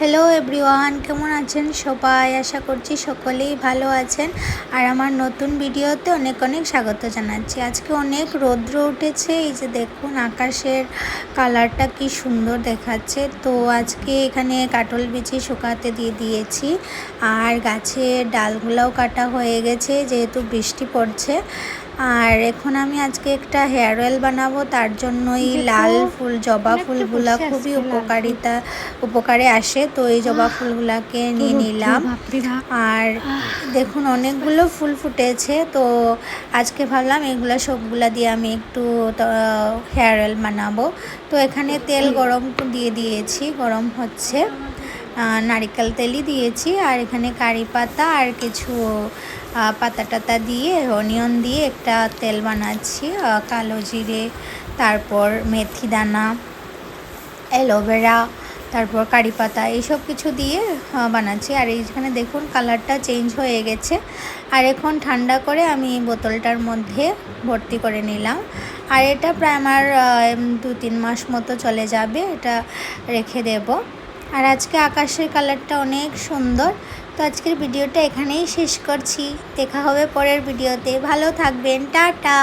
Hello everyone, কেমন আছেন সবাই? আশা করছি সকলেই ভালো আছেন। আর আমার নতুন ভিডিওতে অনেক অনেক স্বাগত জানাচ্ছি। আজকে অনেক রৌদ্র উঠেছে, এই যে দেখুন আকাশের কালারটা কি সুন্দর দেখাচ্ছে। তো আজকে এখানে কাটল বিচি শুকাতে দিয়ে দিয়েছি, আর গাছের ডালগুলোও কাটা হয়ে গেছে যেহেতু বৃষ্টি পড়ছে। আর এখন আমি আজকে একটা হেয়ার অয়েল বানাবো, তার জন্যই লাল ফুল জবা ফুলগুলা খুবই উপকারে আসে। তো এই জবা ফুলগুলাকে নিয়ে নিলাম। আর দেখুন অনেকগুলো ফুল ফুটেছে, তো আজকে ভাবলাম এগুলো সবগুলা দিয়ে আমি একটু হেয়ার অয়েল বানাবো। তো এখানে তেল গরম দিয়ে দিয়েছি, গরম হচ্ছে, নারিকেল তেলই দিয়েছি। আর এখানে কারি পাতা আর কিছু পাতা টাতা দিয়ে অনিয়ন দিয়ে একটা তেল বানাচ্ছি, কালো জিরে, তারপর মেথি দানা, অ্যালোভেরা, তারপর কারি পাতা, এইসব কিছু দিয়ে বানাচ্ছি। আর এইখানে দেখুন কালারটা চেঞ্জ হয়ে গেছে। আর এখন ঠান্ডা করে আমি বোতলটার মধ্যে ভর্তি করে নিলাম। আর এটা প্রায় আমার 2-3 মাস মতো চলে যাবে, এটা রেখে দেব। আর আজকে আকাশের কালারটা অনেক সুন্দর। তো আজকের ভিডিওটা এখানেই শেষ করছি, দেখা হবে পরের ভিডিওতে। ভালো থাকবেন, টাটা।